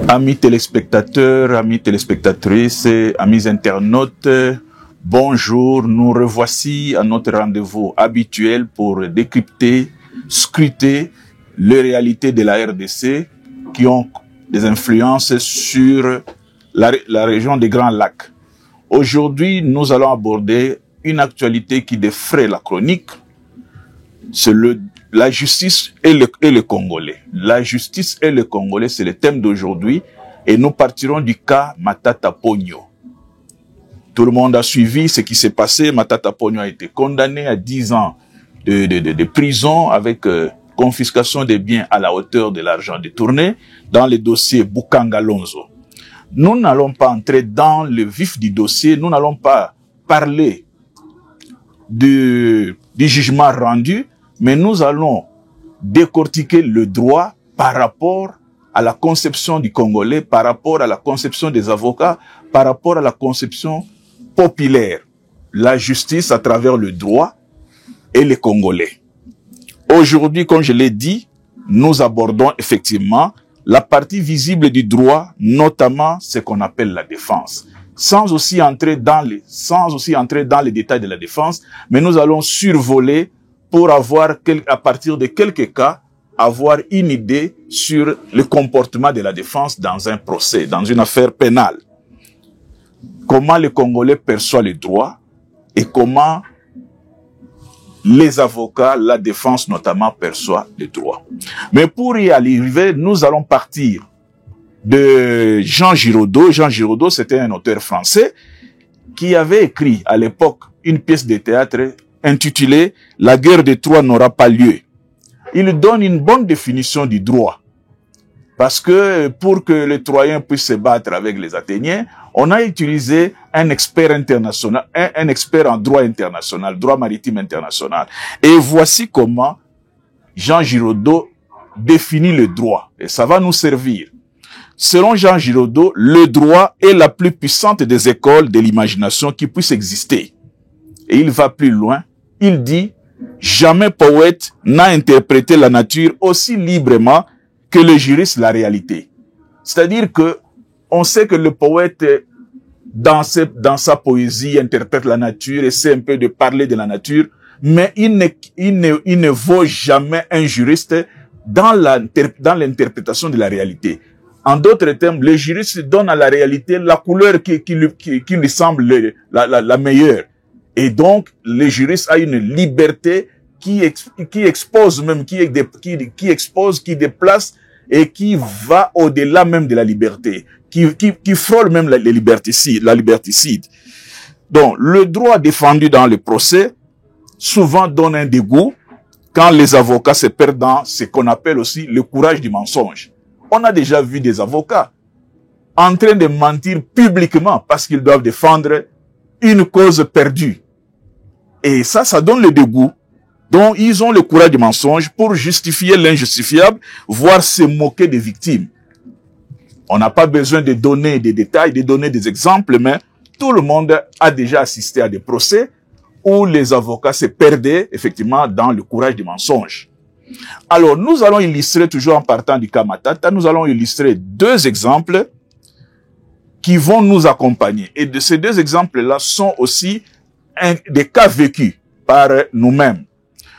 Amis téléspectateurs, amis téléspectatrices, amis internautes, bonjour, nous revoici à notre rendez-vous habituel pour décrypter, scruter les réalités de la RDC qui ont des influences sur la région des Grands Lacs. Aujourd'hui, nous allons aborder une actualité qui défraie la chronique, c'est la justice et le Congolais. La justice et le Congolais, c'est le thème d'aujourd'hui et nous partirons du cas Matata Ponyo. Tout le monde a suivi ce qui s'est passé. Matata Ponyo a été condamné à 10 ans de prison avec confiscation des biens à la hauteur de l'argent détourné dans le dossier Bukanga Lonzo. Nous n'allons pas entrer dans le vif du dossier, nous n'allons pas parler du jugement rendu, mais nous allons décortiquer le droit par rapport à la conception du Congolais, par rapport à la conception des avocats, par rapport à la conception populaire. La justice à travers le droit et les Congolais. Aujourd'hui, comme je l'ai dit, nous abordons effectivement la partie visible du droit, notamment ce qu'on appelle la défense. Sans aussi entrer dans les détails de la défense, mais nous allons survoler pour avoir, à partir de quelques cas, avoir une idée sur le comportement de la défense dans un procès, dans une affaire pénale. Comment le Congolais perçoit le droit et comment les avocats, la défense notamment, perçoit le droit. Mais pour y arriver, nous allons partir de Jean Giraudoux. Jean Giraudoux, c'était un auteur français qui avait écrit à l'époque une pièce de théâtre intitulée « La guerre de Troie n'aura pas lieu ». Il donne une bonne définition du droit. Parce que pour que les Troyens puissent se battre avec les Athéniens, on a utilisé un expert international, un expert en droit international, droit maritime international. Et voici comment Jean Giraudoux définit le droit. Et ça va nous servir. Selon Jean Giraudoux, le droit est la plus puissante des écoles de l'imagination qui puisse exister. Et il va plus loin. Il dit, jamais poète n'a interprété la nature aussi librement que le juriste la réalité. C'est-à-dire que on sait que le poète, dans sa poésie, interprète la nature, essaie un peu de parler de la nature, mais il ne vaut jamais un juriste dans l'interprétation de la réalité. En d'autres termes, le juriste donne à la réalité la couleur qui lui semble la meilleure. Et donc, le juriste a une liberté qui expose même, qui expose, qui déplace et qui va au-delà même de la liberté, qui frôle même la liberticide. Donc, le droit défendu dans le procès souvent donne un dégoût quand les avocats se perdent dans ce qu'on appelle aussi le courage du mensonge. On a déjà vu des avocats en train de mentir publiquement parce qu'ils doivent défendre une cause perdue. Et ça donne le dégoût. Donc, ils ont le courage du mensonge pour justifier l'injustifiable, voire se moquer des victimes. On n'a pas besoin de donner des détails, de donner des exemples, mais tout le monde a déjà assisté à des procès où les avocats se perdaient effectivement dans le courage du mensonge. Alors, nous allons illustrer, toujours en partant du cas Matata, nous allons illustrer 2 exemples qui vont nous accompagner. Et de ces 2 exemples-là sont aussi des cas vécus par nous-mêmes.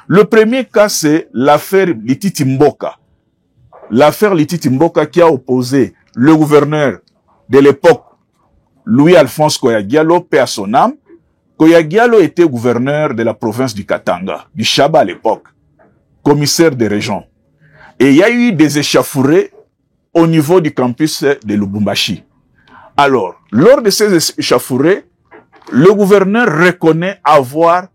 Le premier cas, c'est l'affaire Lititi Mboka. L'affaire Lititi Mboka qui a opposé le gouverneur de l'époque, Louis-Alphonse Koya-Diallo, paix à son âme. Koya-Diallo était gouverneur de la province du Katanga, du Chaba à l'époque, commissaire des régions. Et il y a eu des échauffourées au niveau du campus de Lubumbashi. Alors, lors de ces échauffourées, le gouverneur reconnaît avoir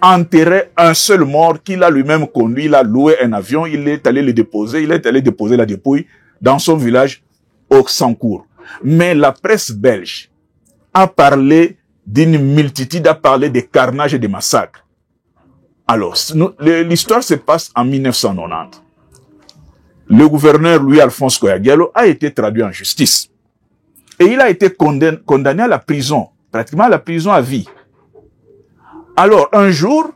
enterré un seul mort qu'il a lui-même conduit, il a loué un avion, il est allé déposer la dépouille dans son village au Sancourt. Mais la presse belge a parlé d'une multitude, a parlé des carnages et des massacres. Alors, l'histoire se passe en 1990. Le gouverneur Louis-Alphonse Koya-Diallo a été traduit en justice. Et il a été condamné à la prison, pratiquement à la prison à vie. Alors, un jour,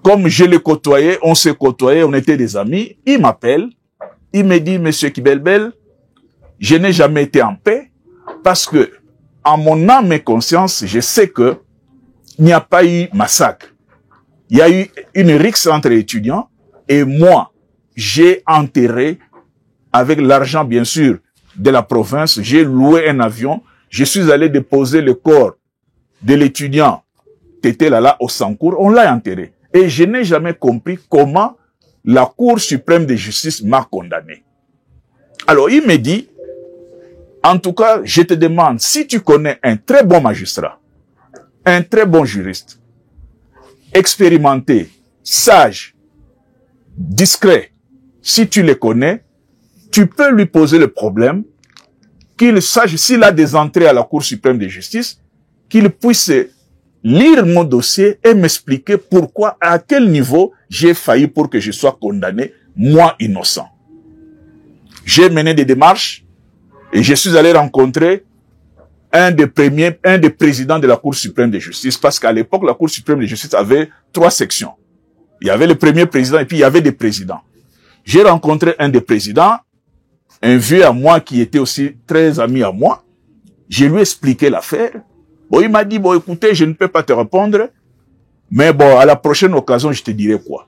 comme je l'ai côtoyé, on s'est côtoyé, on était des amis, il m'appelle, il me dit, Monsieur Kibelbel, je n'ai jamais été en paix parce que, en mon âme et conscience, je sais que il n'y a pas eu massacre. Il y a eu une rixe entre étudiants et moi, j'ai enterré avec l'argent, bien sûr, de la province. J'ai loué un avion. Je suis allé déposer le corps de l'étudiant Tété Lala au Sankour. On l'a enterré. Et je n'ai jamais compris comment la Cour suprême de justice m'a condamné. Alors, il me dit, en tout cas, je te demande, si tu connais un très bon magistrat, un très bon juriste, expérimenté, sage, discret, si tu le connais, tu peux lui poser le problème, qu'il sache s'il a des entrées à la Cour suprême de justice, qu'il puisse lire mon dossier et m'expliquer pourquoi, à quel niveau j'ai failli pour que je sois condamné, moi innocent. J'ai mené des démarches et je suis allé rencontrer un des présidents de la Cour suprême de justice, parce qu'à l'époque, la Cour suprême de justice avait 3 sections. Il y avait le premier président et puis il y avait des présidents. J'ai rencontré un des présidents, un vieux à moi qui était aussi très ami à moi. Je lui ai expliqué l'affaire. Bon, il m'a dit, bon, écoutez, je ne peux pas te répondre, mais bon, à la prochaine occasion, je te dirai quoi.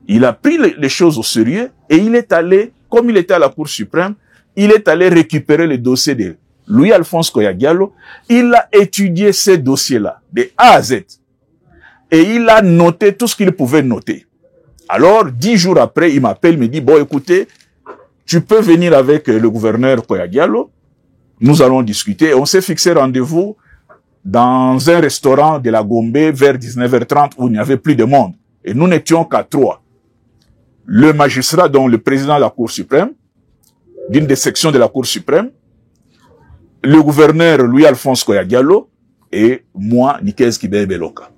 Il a pris les choses au sérieux et il est allé, comme il était à la Cour suprême, il est allé récupérer le dossier de Louis-Alphonse Koya Diallo. Il a étudié ces dossiers-là, de A à Z. Et il a noté tout ce qu'il pouvait noter. Alors, 10 jours après, il m'appelle, il me dit, bon, écoutez, tu peux venir avec le gouverneur Koya Diallo. Nous allons discuter. On s'est fixé rendez-vous dans un restaurant de la Gombe vers 19h30 où il n'y avait plus de monde. Et nous n'étions qu'à 3. Le magistrat, donc le président de la Cour suprême, d'une des sections de la Cour suprême, le gouverneur Louis-Alphonse Koya Diallo et moi, Nikes Kibé Beloka.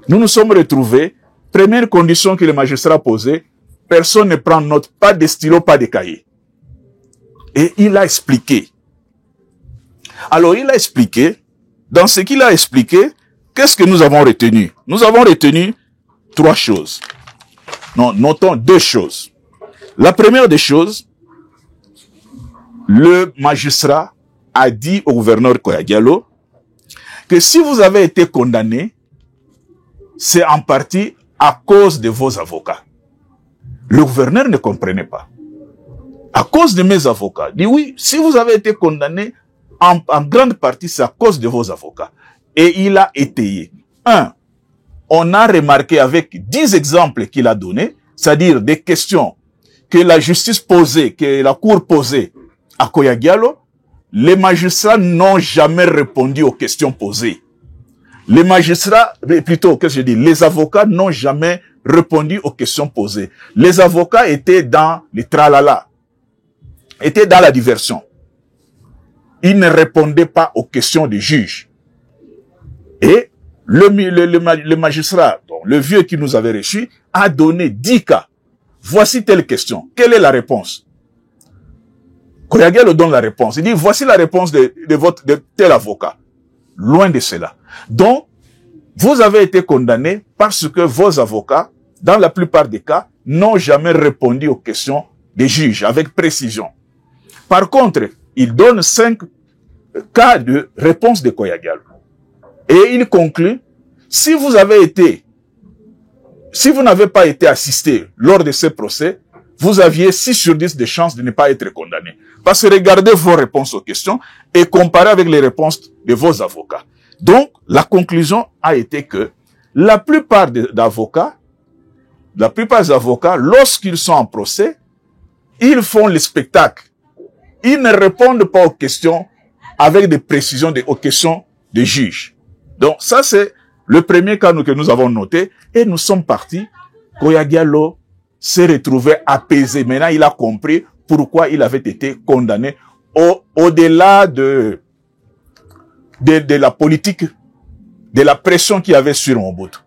Nous nous sommes retrouvés. Première condition que le magistrat posait, personne ne prend note, pas de stylo, pas de cahier. Et il a expliqué. Alors il a expliqué, dans ce qu'il a expliqué, qu'est-ce que nous avons retenu? Nous avons retenu 3 choses. Non, notons 2 choses. La première des choses, le magistrat a dit au gouverneur Koya Diallo que si vous avez été condamné, c'est en partie à cause de vos avocats. Le gouverneur ne comprenait pas. À cause de mes avocats. Il dit oui, si vous avez été condamné, en grande partie, c'est à cause de vos avocats. Et il a étayé. 1. On a remarqué avec 10 exemples qu'il a donnés, c'est-à-dire des questions que la justice posait, que la cour posait à Koya Diallo, les magistrats n'ont jamais répondu aux questions posées. Les magistrats, plutôt, qu'est-ce que je dis, les avocats n'ont jamais répondu aux questions posées. Les avocats étaient dans les tralala, étaient dans la diversion. Ils ne répondaient pas aux questions des juges. Et le magistrat, donc, le vieux qui nous avait reçus, a donné 10 cas. Voici telle question. Quelle est la réponse? Koya Diallo donne la réponse. Il dit, voici la réponse de tel avocat. Loin de cela. Donc, vous avez été condamné parce que vos avocats, dans la plupart des cas, n'ont jamais répondu aux questions des juges avec précision. Par contre, il donne 5 cas de réponse de Koya Diallo. Et il conclut, si vous n'avez pas été assisté lors de ce procès, vous aviez 6 sur 10 de chances de ne pas être condamné. Parce que regardez vos réponses aux questions et comparez avec les réponses de vos avocats. Donc, la conclusion a été que la plupart des avocats, lorsqu'ils sont en procès, ils font le spectacle. Ils ne répondent pas aux questions avec des précisions aux questions des juges. Donc, ça, c'est le premier cas que nous avons noté. Et nous sommes partis. Koya Diallo s'est retrouvé apaisé. Maintenant, il a compris pourquoi il avait été condamné au-delà de la politique, de la pression qu'il y avait sur Mobutu.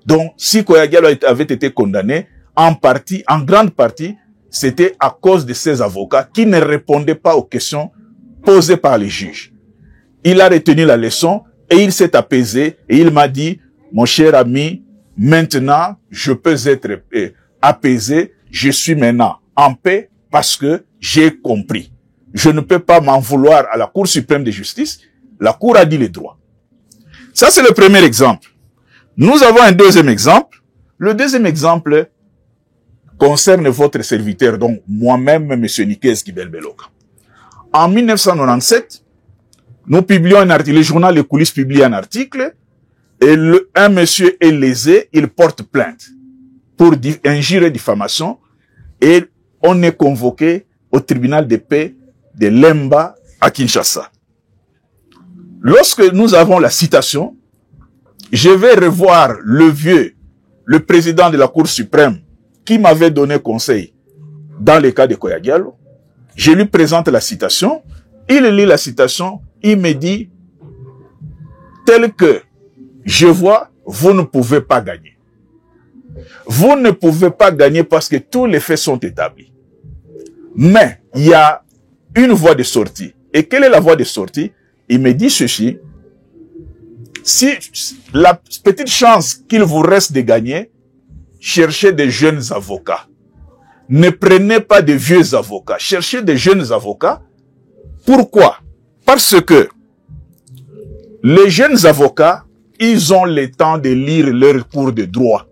Donc, si Koya Diallo avait été condamné, en grande partie, c'était à cause de ses avocats qui ne répondaient pas aux questions posées par les juges. Il a retenu la leçon et il s'est apaisé et il m'a dit, mon cher ami, maintenant, je peux être apaisé, je suis maintenant en paix parce que j'ai compris. je ne peux pas m'en vouloir à la Cour suprême de justice. La Cour a dit les droits. Ça, c'est le premier exemple. Nous avons un deuxième exemple. Le deuxième exemple concerne votre serviteur, donc moi-même, M. Nikes Kibel-Beloka. En 1997, nous publions un article, le journal Les Coulisses publie un article, et un monsieur est lésé, il porte plainte pour injure et diffamation, et on est convoqué au tribunal de paix de Lemba à Kinshasa. Lorsque nous avons la citation, je vais revoir le président de la Cour suprême, qui m'avait donné conseil dans le cas de Koya Diallo. Je lui présente la citation, il lit la citation, il me dit, tel que je vois, vous ne pouvez pas gagner. Vous ne pouvez pas gagner parce que tous les faits sont établis. Mais il y a une voie de sortie. Et quelle est la voie de sortie? Il me dit ceci, si la petite chance qu'il vous reste de gagner, cherchez des jeunes avocats. Ne prenez pas de vieux avocats. Cherchez des jeunes avocats. Pourquoi? Parce que les jeunes avocats, ils ont le temps de lire leurs cours de droit.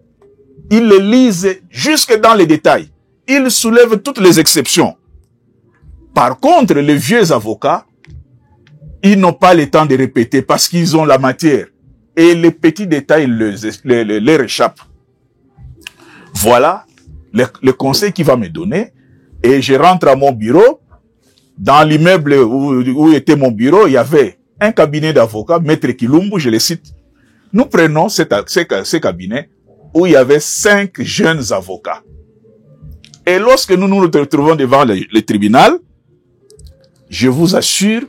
Ils les lisent jusque dans les détails. Ils soulèvent toutes les exceptions. Par contre, les vieux avocats, ils n'ont pas le temps de répéter parce qu'ils ont la matière. Et les petits détails leur échappent. Voilà le conseil qu'il va me donner. Et je rentre à mon bureau. Dans l'immeuble où était mon bureau, il y avait un cabinet d'avocats, Maître Kilumbu, je le cite. Nous prenons ce cabinet où il y avait 5 jeunes avocats. Et lorsque nous nous retrouvons devant le tribunal, je vous assure,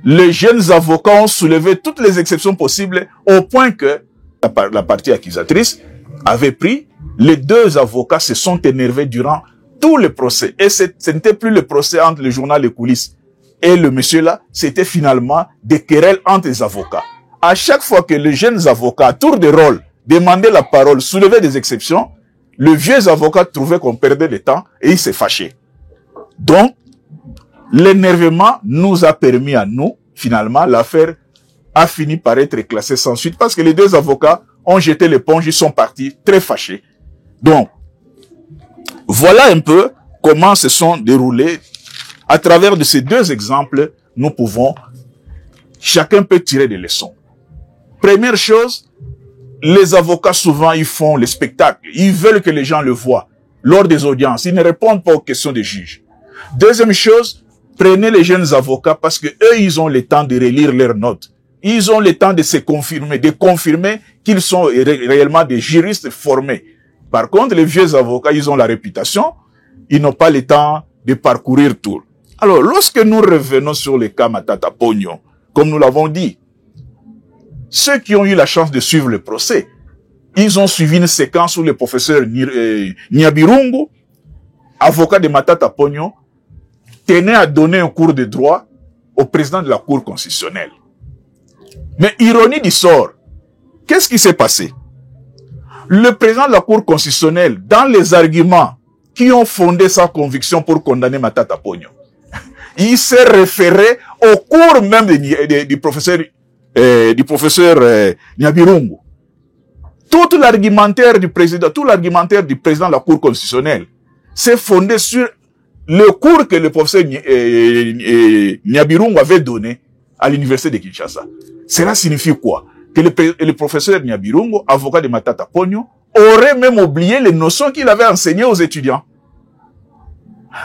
les jeunes avocats ont soulevé toutes les exceptions possibles au point que la partie accusatrice avait pris. Les 2 avocats se sont énervés durant tout le procès. Et ce n'était plus le procès entre le journal Les Coulisses et le monsieur là, c'était finalement des querelles entre les avocats. À chaque fois que les jeunes avocats, à tour de rôle, demandaient la parole, soulevaient des exceptions, le vieux avocat trouvait qu'on perdait le temps et il s'est fâché. Donc, l'énervement nous a permis à nous, finalement, l'affaire a fini par être classée sans suite parce que les 2 avocats ont jeté l'éponge, ils sont partis très fâchés. Donc, voilà un peu comment se sont déroulés. À travers de ces 2 exemples, nous pouvons, chacun peut tirer des leçons. Première chose, les avocats souvent, ils font le spectacle. Ils veulent que les gens le voient lors des audiences. Ils ne répondent pas aux questions des juges. Deuxième chose, prenez les jeunes avocats parce que eux, ils ont le temps de relire leurs notes. Ils ont le temps de se confirmer, de confirmer qu'ils sont réellement des juristes formés. Par contre, les vieux avocats, ils ont la réputation, ils n'ont pas le temps de parcourir tout. Alors, lorsque nous revenons sur le cas Matata Pognon, comme nous l'avons dit, ceux qui ont eu la chance de suivre le procès, ils ont suivi une séquence où le professeur Nyabirungu, avocat de Matata Pognon, tenait à donner un cours de droit au président de la Cour constitutionnelle. Mais ironie du sort, qu'est-ce qui s'est passé? Le président de la Cour constitutionnelle, dans les arguments qui ont fondé sa conviction pour condamner Matata Pognon, il s'est référé au cours même du professeur Nyabirungu. Tout l'argumentaire du président de la Cour constitutionnelle s'est fondé sur le cours que le professeur Nyabirungu avait donné à l'université de Kinshasa. Cela signifie quoi? Que le professeur Nyabirungu, avocat de Matata Pognon, aurait même oublié les notions qu'il avait enseignées aux étudiants.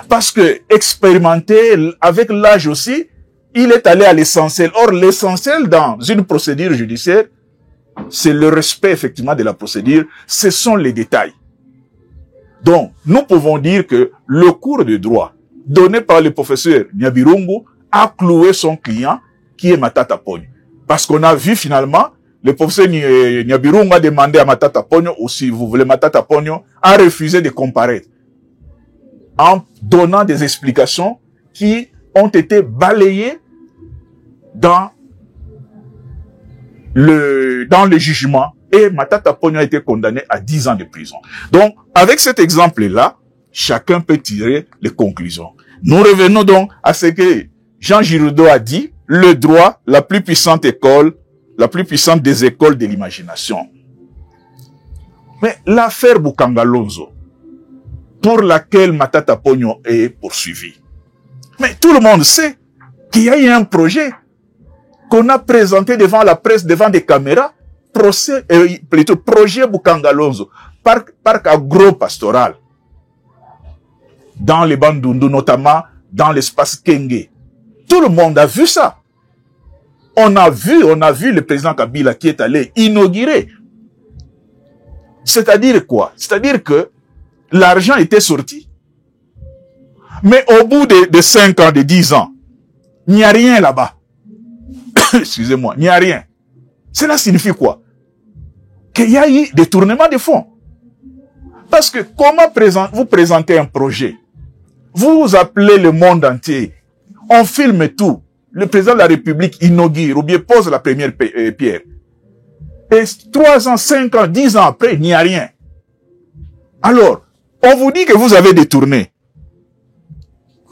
Parce que, expérimenté avec l'âge aussi, il est allé à l'essentiel. Or, l'essentiel dans une procédure judiciaire, c'est le respect effectivement de la procédure, ce sont les détails. Donc, nous pouvons dire que le cours de droit donné par le professeur Nyabirungu a cloué son client, qui est Matata Pognon. Parce qu'on a vu finalement, le professeur Nyabirungu a demandé à Matata Pognon, ou si vous voulez Matata Pognon, a refusé de comparaître, en donnant des explications qui ont été balayées dans le jugement, et Matata Pognon a été condamné à 10 ans de prison. Donc, avec cet exemple-là, chacun peut tirer les conclusions. Nous revenons donc à ce que Jean Giraudoux a dit, le droit, la plus puissante école, la plus puissante des écoles de l'imagination. Mais l'affaire Boukangalonzo, pour laquelle Matata Ponyo est poursuivi. Mais tout le monde sait qu'il y a eu un projet qu'on a présenté devant la presse, devant des caméras, projet Boukangalonzo, parc agro-pastoral, dans les Bandundu, notamment dans l'espace Kenge. Tout le monde a vu ça. On a vu le président Kabila qui est allé inaugurer. C'est-à-dire quoi? C'est-à-dire que l'argent était sorti. Mais au bout de 5 ans, de 10 ans, il n'y a rien là-bas. Excusez-moi, il n'y a rien. Cela signifie quoi? Qu'il y a eu détournement de fonds. Parce que comment vous présentez un projet? Vous appelez le monde entier. On filme tout. Le président de la République inaugure ou bien pose la première pierre. Et 3 ans, 5 ans, 10 ans après, il n'y a rien. Alors, on vous dit que vous avez détourné.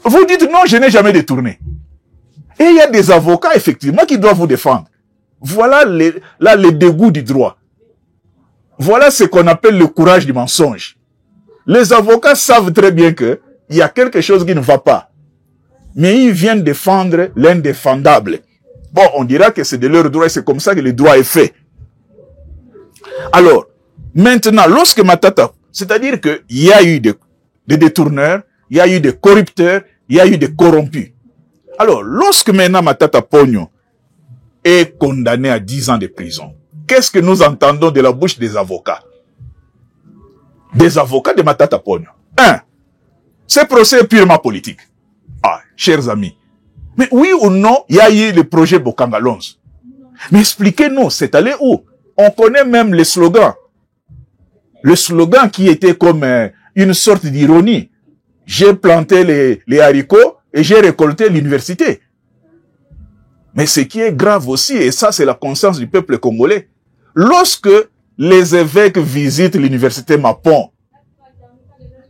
Vous dites non, je n'ai jamais détourné. Et il y a des avocats, effectivement, qui doivent vous défendre. Voilà les dégoûts du droit. Voilà ce qu'on appelle le courage du mensonge. Les avocats savent très bien que il y a quelque chose qui ne va pas. Mais ils viennent défendre l'indéfendable. Bon, on dira que c'est de leur droit et c'est comme ça que le droit est fait. Alors, maintenant, lorsque Matata, c'est-à-dire qu'il y a eu des détourneurs, il y a eu des corrupteurs, il y a eu des corrompus. Alors, lorsque maintenant Matata Ponyo est condamné à 10 ans de prison, qu'est-ce que nous entendons de la bouche des avocats? Des avocats de Matata Ponyo. Ce procès est purement politique. Ah, chers amis. Mais oui ou non, il y a eu le projet Boukangalonzo. Mais expliquez-nous, c'est allé où? On connaît même les slogans. Le slogan qui était comme une sorte d'ironie. J'ai planté les haricots et j'ai récolté l'université. Mais ce qui est grave aussi, et ça c'est la conscience du peuple congolais, lorsque les évêques visitent l'université Mapon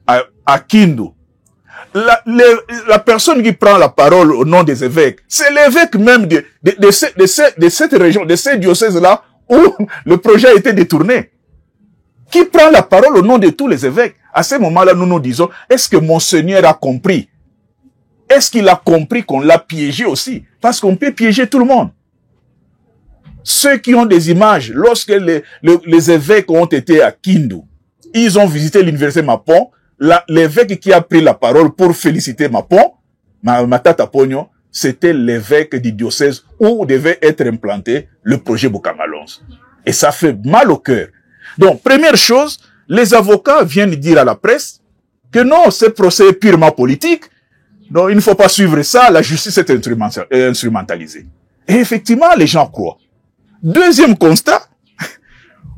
à Kindu, la personne qui prend la parole au nom des évêques, c'est l'évêque même de cette région, de ces diocèses-là, où le projet a été détourné. Qui prend la parole au nom de tous les évêques? À ce moment-là, nous nous disons, est-ce que Monseigneur a compris? Est-ce qu'il a compris qu'on l'a piégé aussi? Parce qu'on peut piéger tout le monde. Ceux qui ont des images, lorsque les évêques ont été à Kindu, ils ont visité l'université Mapon, l'évêque qui a pris la parole pour féliciter Mapon, Matata Ponyo, c'était l'évêque du diocèse où devait être implanté le projet Boukangalonzo. Et ça fait mal au cœur. Donc, première chose, les avocats viennent dire à la presse que non, ce procès est purement politique, donc il ne faut pas suivre ça, la justice est instrumentalisée. Et effectivement, les gens croient. Deuxième constat,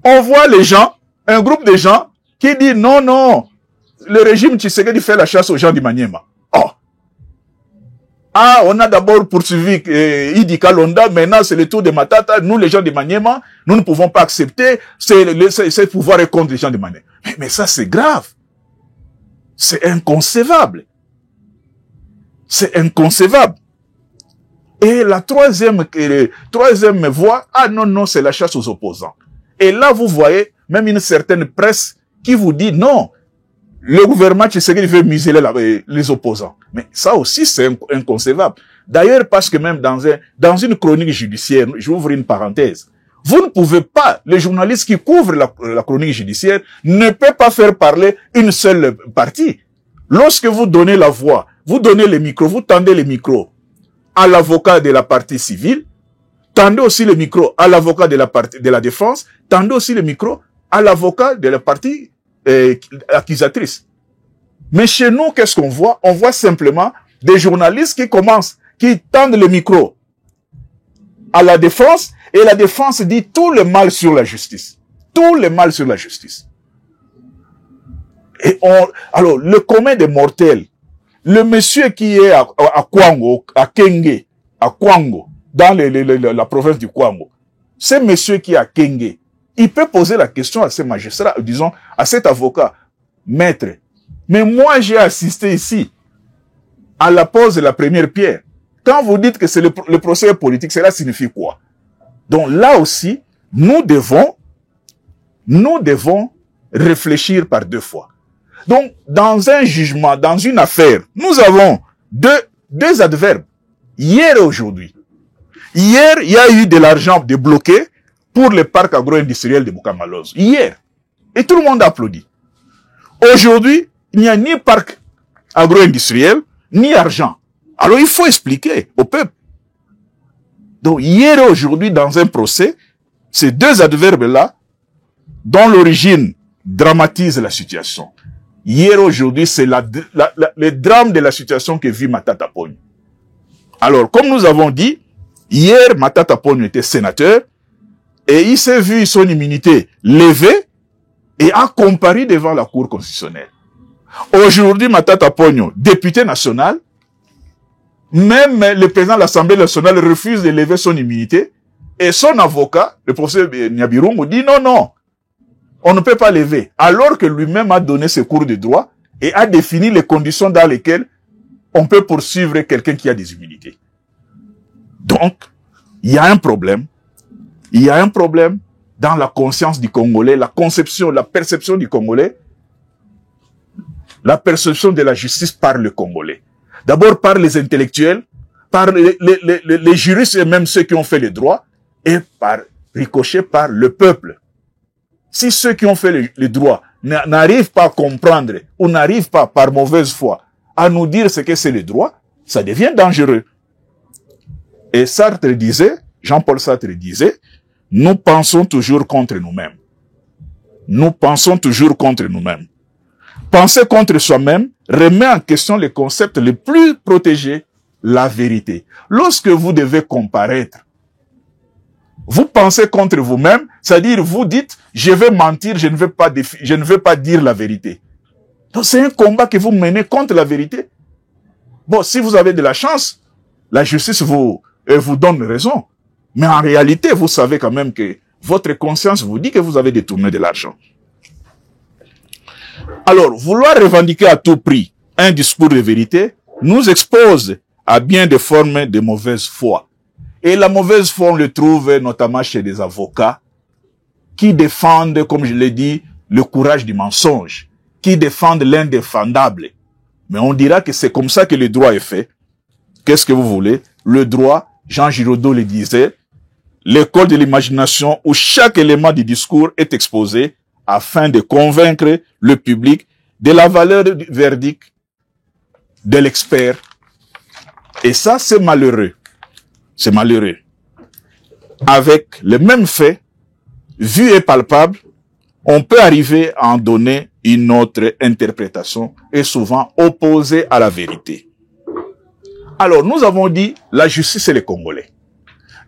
on voit les gens, un groupe de gens qui dit non, non, le régime Tshisekedi fait la chasse aux gens du Maniema. Oh! Ah, on a d'abord poursuivi Idi Kalonda, maintenant c'est le tour de Matata. Nous, les gens de Maniema, nous ne pouvons pas accepter ce pouvoir est contre les gens de Maniema. Mais ça, c'est grave. C'est inconcevable. C'est inconcevable. Et la troisième voie, ah non, non, c'est la chasse aux opposants. Et là, vous voyez, même une certaine presse qui vous dit non, le gouvernement Tshisekedi veut museler les opposants. Mais ça aussi, c'est inconcevable. D'ailleurs, parce que même dans une chronique judiciaire, j'ouvre une parenthèse, vous ne pouvez pas, les journalistes qui couvrent la chronique judiciaire ne peuvent pas faire parler une seule partie. Lorsque vous donnez la voix, vous donnez les micros, vous tendez les micros à l'avocat de la partie civile, tendez aussi le micro à l'avocat de la défense, tendez aussi le micro à l'avocat de la partie accusatrice. Mais chez nous, qu'est-ce qu'on voit? On voit simplement des journalistes qui tendent le micro à la défense, et la défense dit tout le mal sur la justice. Tout le mal sur la justice. Et alors, le commun des mortels, le monsieur qui est à Kwango, à Kenge, à Kwango, dans la province du Kwango, ce monsieur qui est à Kenge, il peut poser la question à ces magistrats, disons, à cet avocat, maître, mais moi j'ai assisté ici. à la pose de la première pierre. Quand vous dites que c'est le procès politique, cela signifie quoi? Donc là aussi, nous devons réfléchir par deux fois. Donc, dans un jugement, dans une affaire, nous avons deux adverbes, hier et aujourd'hui. Hier, il y a eu de l'argent débloqué pour le parc agro-industriel de Mukamalozo. Hier. Et tout le monde a applaudi. Aujourd'hui, il n'y a ni parc agro-industriel, ni argent. Alors, il faut expliquer au peuple. Donc, hier et aujourd'hui, dans un procès, ces deux adverbes-là, dont l'origine dramatise la situation. Hier et aujourd'hui, c'est le drame de la situation que vit Matata Ponyo. Alors, comme nous avons dit, hier, Matata Ponyo était sénateur et il s'est vu son immunité levée et a comparé devant la Cour constitutionnelle. Aujourd'hui, Matata Ponyo, député national, même le président de l'Assemblée nationale refuse de lever son immunité et son avocat, le professeur Nyabirungu, dit non, on ne peut pas lever. Alors que lui-même a donné ses cours de droit et a défini les conditions dans lesquelles on peut poursuivre quelqu'un qui a des immunités. Donc, il y a un problème. Il y a un problème dans la conscience du Congolais, la conception, la perception du Congolais, la perception de la justice par le Congolais. D'abord par les intellectuels, par les juristes et même ceux qui ont fait le droit, et par ricochet par le peuple. Si ceux qui ont fait le droit n'arrivent pas à comprendre ou n'arrivent pas par mauvaise foi à nous dire ce que c'est le droit, ça devient dangereux. Et Sartre disait, Jean-Paul Sartre disait, nous pensons toujours contre nous-mêmes. Nous pensons toujours contre nous-mêmes. Penser contre soi-même remet en question les concepts les plus protégés, la vérité. Lorsque vous devez comparaître, vous pensez contre vous-même, c'est-à-dire vous dites, je vais mentir, je ne veux pas dire la vérité. Donc c'est un combat que vous menez contre la vérité. Bon, si vous avez de la chance, la justice vous donne raison. Mais en réalité, vous savez quand même que votre conscience vous dit que vous avez détourné de l'argent. Alors, vouloir revendiquer à tout prix un discours de vérité nous expose à bien des formes de mauvaise foi. Et la mauvaise foi, on le trouve notamment chez des avocats qui défendent, comme je l'ai dit, le courage du mensonge, qui défendent l'indéfendable. Mais on dira que c'est comme ça que le droit est fait. Qu'est-ce que vous voulez? Le droit, Jean Giraudoux le disait, l'école de l'imagination où chaque élément du discours est exposé afin de convaincre le public de la valeur du verdict de l'expert. Et ça, c'est malheureux. C'est malheureux. Avec les mêmes faits, vus et palpables, on peut arriver à en donner une autre interprétation et souvent opposée à la vérité. Alors, nous avons dit, la justice et les Congolais.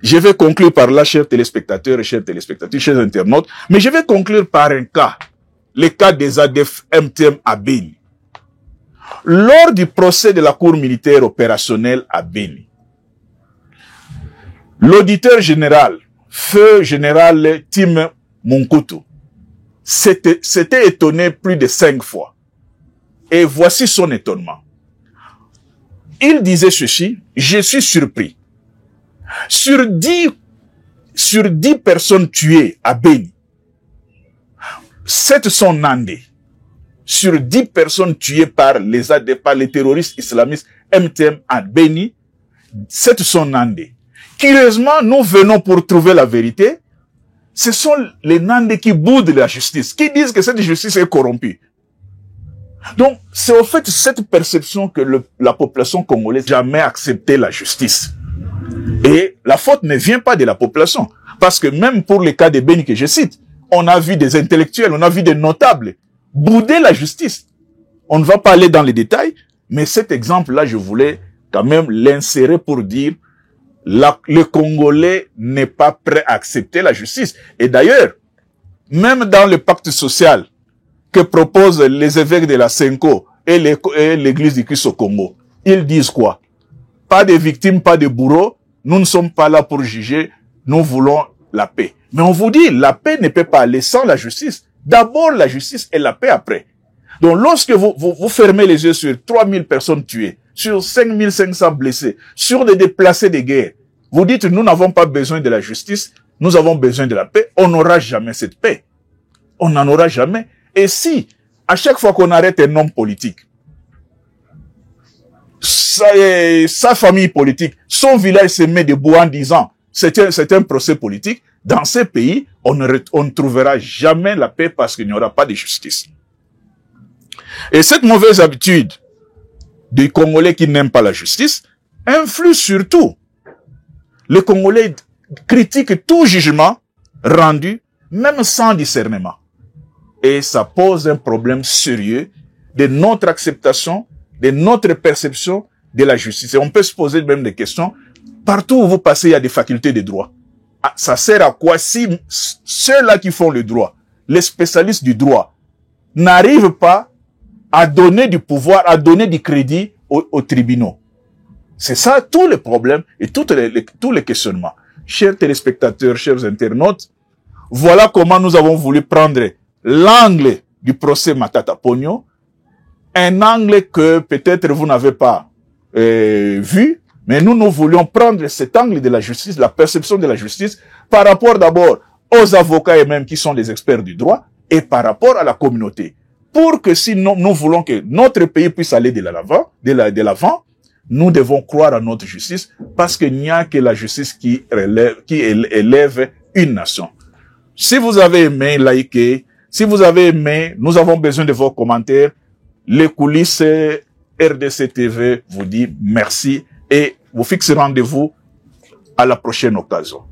Je vais conclure par là, chers téléspectateurs et chers téléspectatrices, chers internautes, mais je vais conclure par un cas, le cas des ADF MTM à Beni. Lors du procès de la Cour militaire opérationnelle à Beni, l'auditeur général, feu général Tim Munkutu, s'était étonné plus de 5 fois. Et voici son étonnement. Il disait ceci, je suis surpris. Sur 10 personnes tuées à Beni, 7 sont Nandé. Sur 10 personnes tuées par les ADF, par les terroristes islamistes MTM à Beni, 7 sont Nandé. Curieusement, nous venons pour trouver la vérité. Ce sont les Nandé qui boudent la justice, qui disent que cette justice est corrompue. Donc, c'est au fait cette perception que la population congolaise n'a jamais accepté la justice. Et la faute ne vient pas de la population. Parce que même pour les cas de Beni que je cite, on a vu des intellectuels, on a vu des notables bouder la justice. On ne va pas aller dans les détails, mais cet exemple-là, je voulais quand même l'insérer pour dire le Congolais n'est pas prêt à accepter la justice. Et d'ailleurs, même dans le pacte social que proposent les évêques de la Senko et l'église du Christ au Congo, ils disent quoi? Pas de victimes, pas de bourreaux. Nous ne sommes pas là pour juger. Nous voulons la paix. Mais on vous dit, la paix ne peut pas aller sans la justice. D'abord la justice et la paix après. Donc lorsque vous fermez les yeux sur 3000 personnes tuées, sur 5500 blessés, sur des déplacés de guerre. Vous dites, nous n'avons pas besoin de la justice, nous avons besoin de la paix. On n'aura jamais cette paix. On n'en aura jamais. Et si, à chaque fois qu'on arrête un homme politique, sa famille politique, son village se met debout en disant, c'est un procès politique, dans ces pays, on ne trouvera jamais la paix parce qu'il n'y aura pas de justice. Et cette mauvaise habitude des Congolais qui n'aiment pas la justice influe surtout. Les Congolais critiquent tout jugement rendu, même sans discernement. Et ça pose un problème sérieux de notre acceptation, de notre perception de la justice. Et on peut se poser même des questions. Partout où vous passez, il y a des facultés de droit. Ah, ça sert à quoi si ceux-là qui font le droit, les spécialistes du droit, n'arrivent pas à donner du pouvoir, à donner du crédit aux tribunaux? C'est ça tous les problèmes et tous les questionnements. Chers téléspectateurs, chers internautes, voilà comment nous avons voulu prendre l'angle du procès Matata Ponyo, un angle que peut-être vous n'avez pas vu, mais nous voulions prendre cet angle de la justice, la perception de la justice, par rapport d'abord aux avocats eux-mêmes qui sont des experts du droit, et par rapport à la communauté. Pour que si nous voulons que notre pays puisse aller de l'avant, nous devons croire à notre justice, parce qu'il n'y a que la justice qui élève une nation. Si vous avez aimé, likez. Si vous avez aimé, nous avons besoin de vos commentaires. Les coulisses RDC TV vous dit merci et vous fixe rendez-vous à la prochaine occasion.